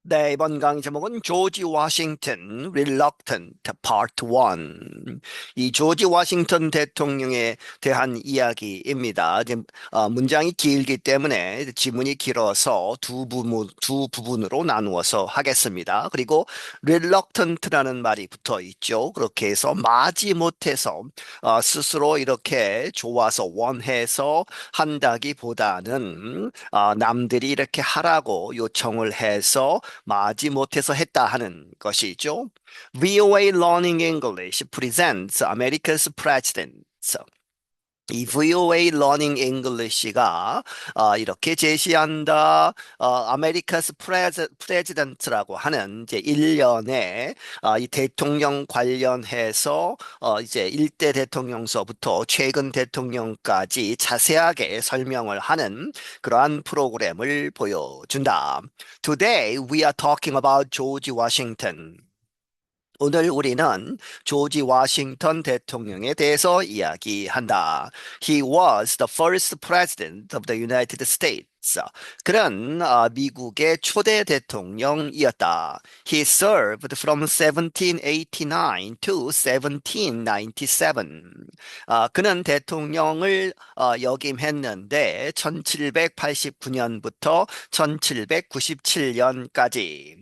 네, 이번 강의 제목은 조지 워싱턴 Reluctant Part 1. 이 조지 워싱턴 대통령에 대한 이야기입니다. 이제, 문장이 길기 때문에 지문이 길어서 두 부분으로 나누어서 하겠습니다. 그리고 reluctant라는 말이 붙어 있죠. 그렇게 해서 마지못해서 스스로 이렇게 좋아서 원해서 한다기보다는 남들이 이렇게 하라고 요청을 해서 마지못해서 했다 하는 것이죠. VOA Learning English presents America's Presidents. 이 VOA Learning English가 이렇게 제시한다. America's President라고 하는 이제 1년에 이 대통령 관련해서 이제 일대 대통령서부터 최근 대통령까지 자세하게 설명을 하는 그러한 프로그램을 보여준다. Today we are talking about George Washington. 오늘 우리는 조지 워싱턴 대통령에 대해서 이야기한다. He was the first president of the United States. 그는 미국의 초대 대통령이었다. He served from 1789 to 1797. 그는 대통령을 역임했는데 1789년부터 1797년까지.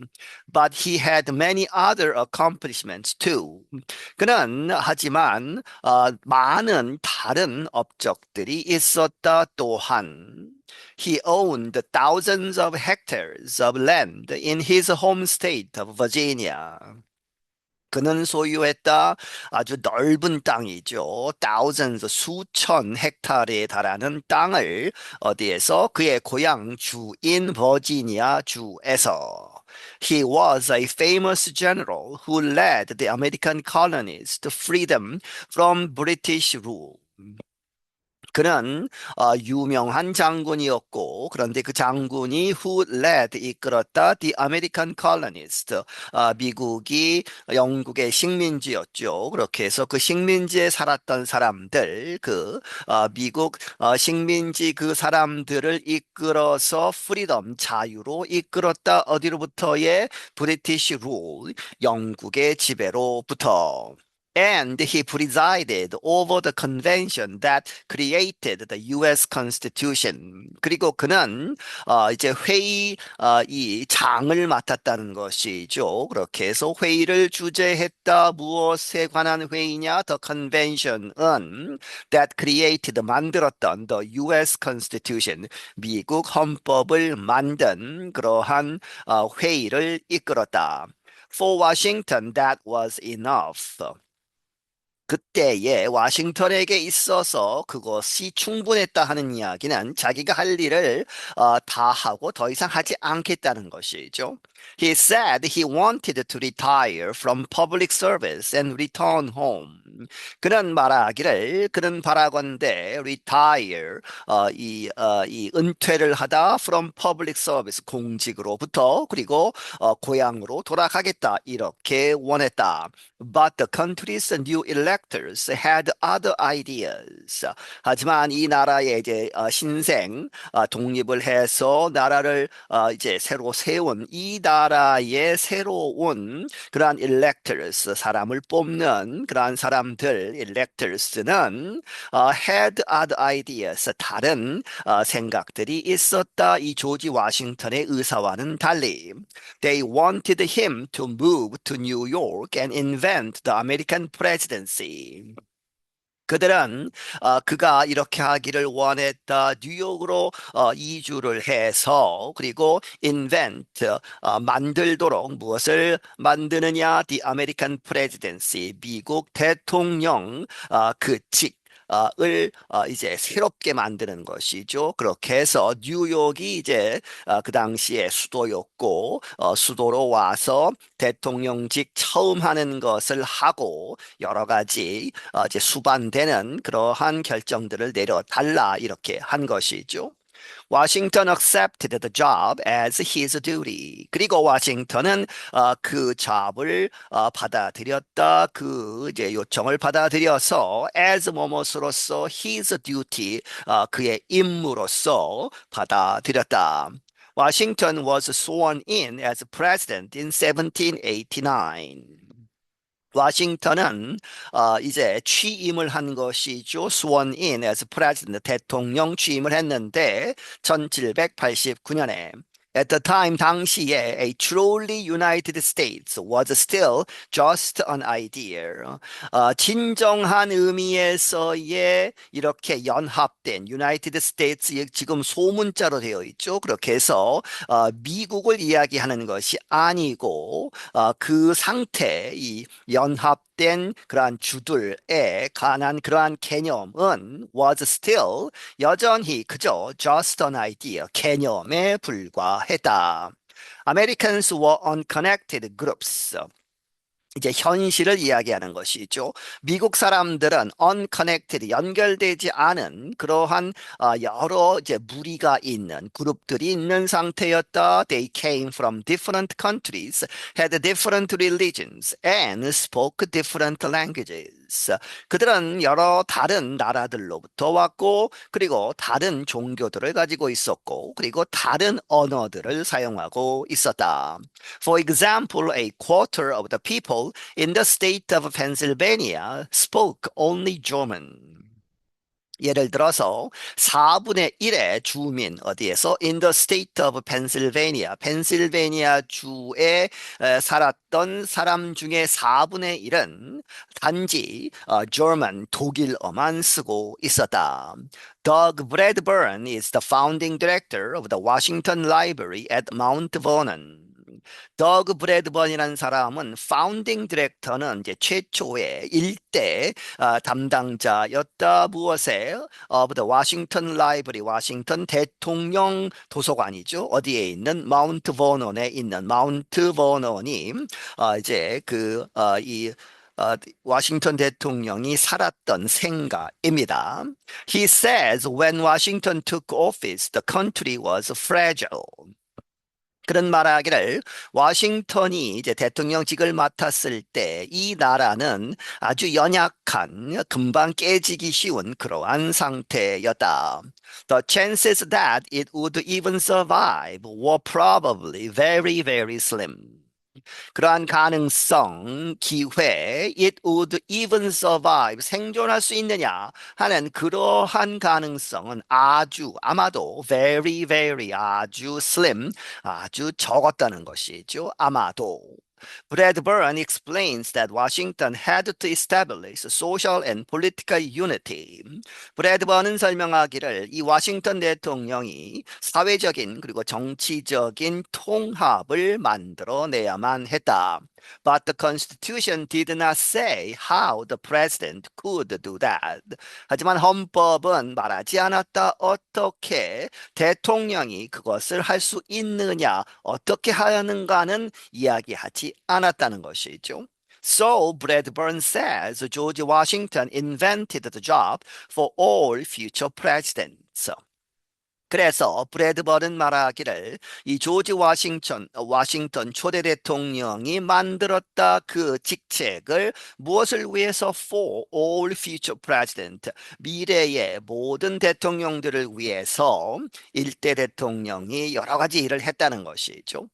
But he had many other accomplishments too. 그는 하지만 많은 다른 업적들이 있었다 또한. He owned thousands of hectares of land in his home state of Virginia. 그는 소유했다 아주 넓은 땅이죠. thousands 수천 헥타르에 달하는 땅을 어디에서 그의 고향 주인 버지니아 주에서. He was a famous general who led the American colonies to freedom from British rule. 그는 유명한 장군이었고 그런데 그 장군이 who led 이끌었다 the American colonists 미국이 영국의 식민지였죠. 그렇게 해서 그 식민지에 살았던 사람들 미국 식민지 그 사람들을 이끌어서 프리덤 자유로 이끌었다 어디로부터의 브리티시 룰 영국의 지배로부터. And he presided over the convention that created the U.S. Constitution. 그리고 그는 이제 이 장을 맡았다는 것이죠. 그렇게 해서 회의를 주재했다. 무엇에 관한 회의냐? The convention은 that created 만들었던 the U.S. Constitution. 미국 헌법을 만든 그러한 회의를 이끌었다. For Washington, that was enough. 그때에 워싱턴에게 있어서 그것이 충분했다 하는 이야기는 자기가 할 일을 다 하고 더 이상 하지 않겠다는 것이죠. He said he wanted to retire from public service and return home. 그는 바라건대 retire 이 은퇴를 하다 from public service 공직으로부터 그리고 고향으로 돌아가겠다 이렇게 원했다. But the country's new electors had other ideas. 하지만 이 나라의 이제 독립을 해서 나라를 이제 새로 세운 이 나라의 새로운 그러한 electors 사람을 뽑는 그러한 사람들 electors는 had other ideas 다른 생각들이 있었다. 이 조지 워싱턴의 의사와는 달리 they wanted him to move to New York and invent the American presidency. 그들은 그가 이렇게 하기를 원했다. 뉴욕으로 이주를 해서 그리고 invent 만들도록 무엇을 만드느냐? The American presidency 미국 대통령 그직 을 이제 새롭게 만드는 것이죠. 그렇게 해서 뉴욕이 이제 그 당시에 수도였고 수도로 와서 대통령직 처음 하는 것을 하고 여러 가지 이제 수반되는 그러한 결정들을 내려달라 이렇게 한 것이죠. Washington accepted the job as his duty. 그리고 워싱턴은 그 잡을 받아들였다. 그 이제 요청을 받아들여서 as 뭐뭐로서 his duty 그의 임무로서 받아들였다. Washington was sworn in as president in 1789. 워싱턴은 이제 취임을 한 것이죠. sworn in as president, 대통령 취임을 했는데 1789년에 At the time, 당시에 a truly United States was still just an idea. 진정한 의미에서의 이렇게 연합된 United States, 지금 소문자로 되어 있죠. 그렇게 해서 미국을 이야기하는 것이 아니고 그 상태, 이 연합된 그러한 주들에 관한 그러한 개념은 was still 여전히 그저 just an idea, 개념에 불과했다. Americans were unconnected groups. 이제 현실을 이야기하는 것이죠. 미국 사람들은 unconnected, 연결되지 않은 그러한 여러 이제 무리가 있는 그룹들이 있는 상태였다. They came from different countries, had different religions, and spoke different languages. 그들은 여러 다른 나라들로부터 왔고, 그리고 다른 종교들을 가지고 있었고, 그리고 다른 언어들을 사용하고 있었다. For example, a quarter of the people in the state of Pennsylvania spoke only German. 예를 들어서 4분의 1의 주민 어디에서 in the state of Pennsylvania, 펜실베니아 주에 살았던 사람 중에 4분의 1은 단지 German, 독일어만 쓰고 있었다. Doug Bradburn is the founding director of the Washington Library at Mount Vernon. 더그 브래드번이라는 사람은 파운딩 디렉터는 이제 최초의 일대 담당자였다. 무엇에? of the Washington Library, 워싱턴 대통령 도서관이죠. 어디에 있는 마운트 버논에 있는 마운트 버논이 이제 워싱턴 대통령이 살았던 생가입니다. He says when Washington took office, the country was fragile. 그런 말하기를 워싱턴이 이제 대통령직을 맡았을 때 이 나라는 아주 연약한, 금방 깨지기 쉬운 그러한 상태였다. The chances that it would even survive were probably very, very slim. 그러한 가능성, 기회, it would even survive, 생존할 수 있느냐 하는 그러한 가능성은 아마도 very, very, 아주 slim, 아주 적었다는 것이죠. 아마도. Bradburn explains that Washington had to establish social and political unity. 브래드번은 설명하기를 이 워싱턴 대통령이 사회적인 그리고 정치적인 통합을 만들어내야만 했다. But the Constitution did not say how the president could do that. 하지만 헌법은 말하지 않았다. 어떻게 대통령이 그것을 할 수 있느냐, 어떻게 하는가는 이야기하지 않았다는 것이죠. So Bradburn says George Washington invented the job for all future presidents. 그래서 브래드번은 말하기를 이 조지 워싱턴 초대 대통령이 만들었다 그 직책을 무엇을 위해서 for all future president 미래의 모든 대통령들을 위해서 일대 대통령이 여러 가지 일을 했다는 것이죠.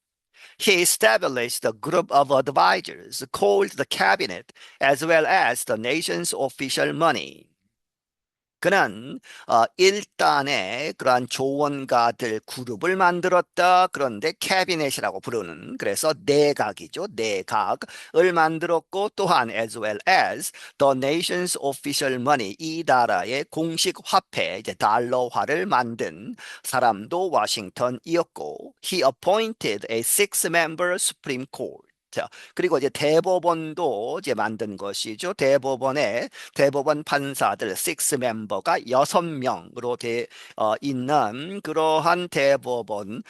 He established a group of advisors called the cabinet as well as the nation's official money. 그는 일단의 그러한 조언가들 그룹을 만들었다. 그런데 캐비넷이라고 부르는 그래서 내각이죠. 내각을 만들었고 또한 as well as the nation's official money 이 나라의 공식 화폐 이제 달러화를 만든 사람도 워싱턴이었고 he appointed a six-member Supreme Court. 자, 그리고 이제 대법원도 이제 만든 것이죠. 대법원 판사들 6멤버가 6명으로 있는 그러한 대법원을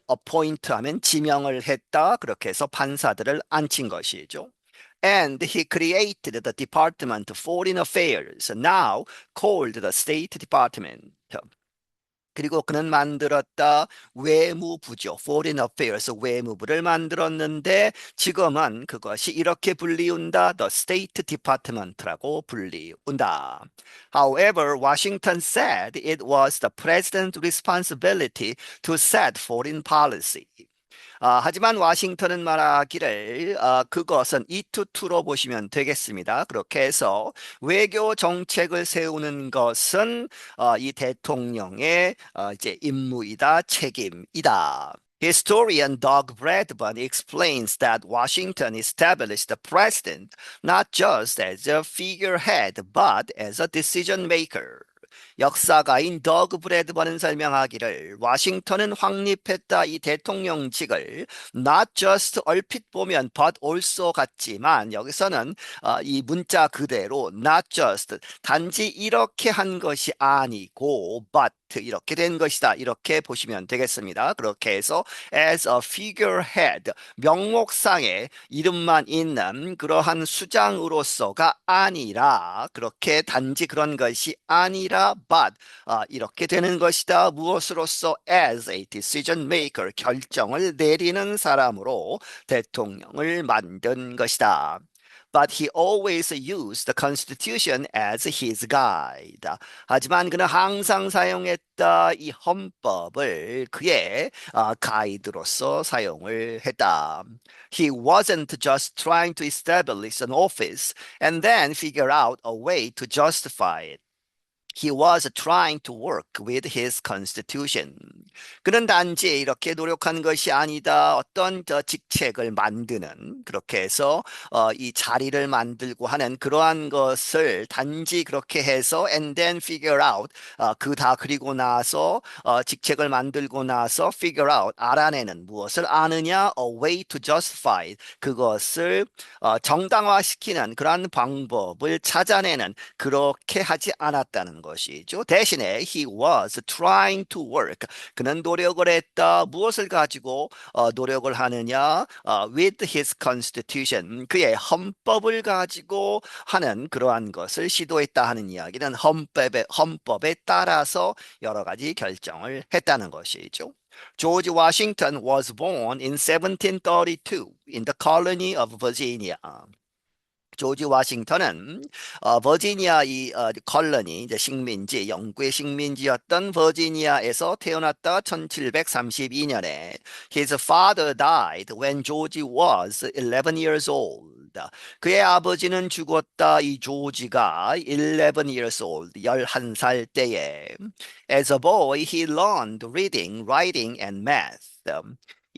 어포인트하면 지명을 했다. 그렇게 해서 판사들을 앉힌 것이죠. And he created the Department of Foreign Affairs, now called the State Department. 그리고 그는 만들었다 외무부죠. Foreign Affairs 외무부를 만들었는데 지금은 그것이 이렇게 불리운다. The State Department라고 불리운다. However, Washington said it was the president's responsibility to set foreign policy. 하지만 워싱턴은 말하기를 그것은 이투투로 보시면 되겠습니다. 그렇게 해서 외교 정책을 세우는 것은 이 대통령의 이제 임무이다, 책임이다. Historian Doug Bradburn explains that Washington established the president not just as a figurehead but as a decision maker. 역사가인 더그 브래드번은 설명하기를 워싱턴은 확립했다 이 대통령직을 not just 얼핏 보면 but also 같지만 여기서는 이 문자 그대로 not just 단지 이렇게 한 것이 아니고 but 이렇게 된 것이다 이렇게 보시면 되겠습니다. 그렇게 해서 as a figurehead 명목상의 이름만 있는 그러한 수장으로서가 아니라 그렇게 단지 그런 것이 아니라 but 이렇게 되는 것이다. 무엇으로서 as a decision maker 결정을 내리는 사람으로 대통령을 만든 것이다. But he always used the Constitution as his guide. 하지만 그는 항상 사용했다 이 헌법을 그의 가이드로서 사용을 했다. He wasn't just trying to establish an office and then figure out a way to justify it. He was trying to work with his constitution. 그는 단지 이렇게 노력한 것이 아니다. 어떤 직책을 만드는 그렇게 해서 이 자리를 만들고 하는 그러한 것을 단지 그렇게 해서 and then figure out 그리고 나서 직책을 만들고 나서 figure out 알아내는 무엇을 아느냐 a way to justify 그것을 정당화시키는 그러한 방법을 찾아내는 그렇게 하지 않았다는 것이죠. 대신에 he was trying to work. 그는 노력을 했다. 무엇을 가지고 노력을 하느냐? with his constitution. 그의 헌법을 가지고 하는 그러한 것을 시도했다 하는 이야기는 헌법에 따라서 여러 가지 결정을 했다는 것이죠. George Washington was born in 1732 in the colony of Virginia. 조지 워싱턴은 버지니아 이 컬러니 이제 식민지 영국의 식민지였던 버지니아에서 태어났다 1732년에 His father died when George was 11 years old. 그의 아버지는 죽었다 이 조지가 11 years old 11살 때에 As a boy he learned reading, writing and math.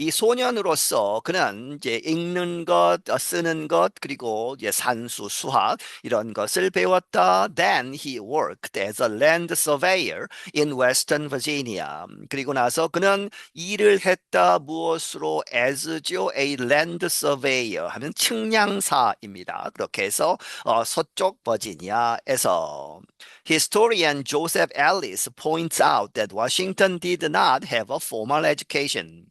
이 소년으로서 그는 이제 읽는 것, 쓰는 것, 그리고 이제 산수, 수학 이런 것을 배웠다. Then he worked as a land surveyor in Western Virginia. 그리고 나서 그는 일을 했다. 무엇으로? as죠. A land surveyor 하면 측량사입니다. 그렇게 해서 서쪽 버지니아에서 Historian Joseph Ellis points out that Washington did not have a formal education.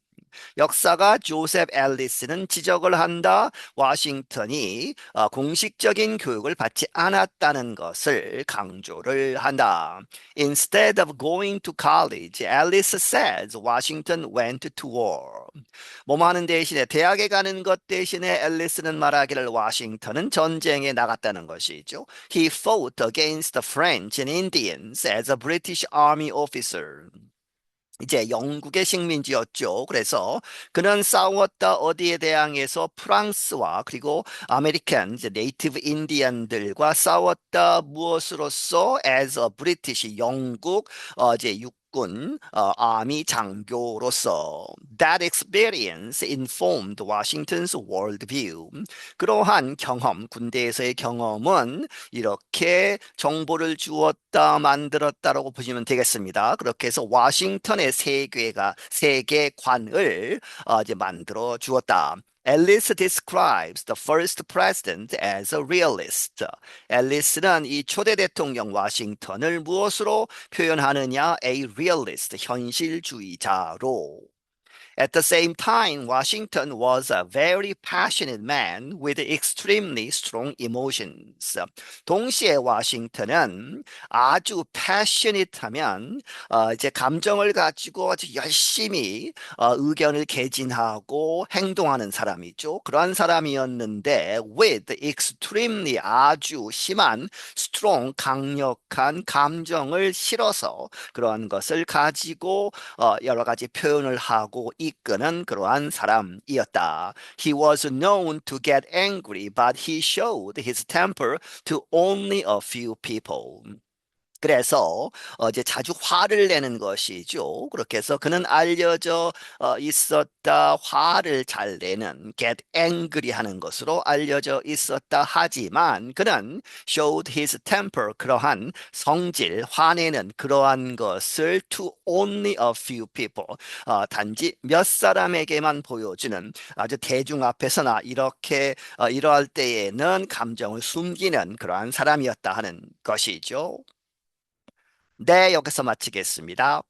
역사가 조셉 앨리스는 지적을 한다. 워싱턴이 공식적인 교육을 받지 않았다는 것을 강조를 한다. Instead of going to college, Alice says Washington went to war. 뭐뭐 하는 대신에 대학에 가는 것 대신에 앨리스는 말하기를 워싱턴은 전쟁에 나갔다는 것이죠. He fought against the French and Indians as a British Army officer. 이제 영국의 식민지였죠. 그래서 그는 싸웠다 어디에 대항해서 프랑스와 그리고 아메리칸 이제 네이티브 인디언들과 싸웠다 무엇으로서 as a British 영국 이제 군 아미 장교로서 that experience informed Washington's worldview. 그러한 경험, 군대에서의 경험은 이렇게 정보를 주었다, 만들었다라고 보시면 되겠습니다. 그렇게 해서 워싱턴의 세계관을 이제 만들어 주었다. Ellis describes the first president as a realist. 앨리스는 이 초대 대통령 워싱턴을 무엇으로 표현하느냐? A realist, 현실주의자로. At the same time, Washington was a very passionate man with extremely strong emotions. 동시에 워싱턴은 아주 passionate하면 이제 감정을 가지고 아주 열심히 의견을 개진하고 행동하는 사람이죠. 그러한 사람이었는데 with extremely 아주 심한 strong 강력한 감정을 실어서 그러한 것을 가지고 여러 가지 표현을 하고 이끄는 그러한 사람이었다. He was known to get angry, but he showed his temper to only a few people. 그래서 이제 자주 화를 내는 것이죠. 그렇게 해서 그는 알려져 있었다. 화를 잘 내는 get angry 하는 것으로 알려져 있었다. 하지만 그는 showed his temper 그러한 성질, 화내는 그러한 것을 to only a few people 단지 몇 사람에게만 보여주는 아주 대중 앞에서나 이렇게 이러할 때에는 감정을 숨기는 그러한 사람이었다 하는 것이죠. 네, 여기서 마치겠습니다.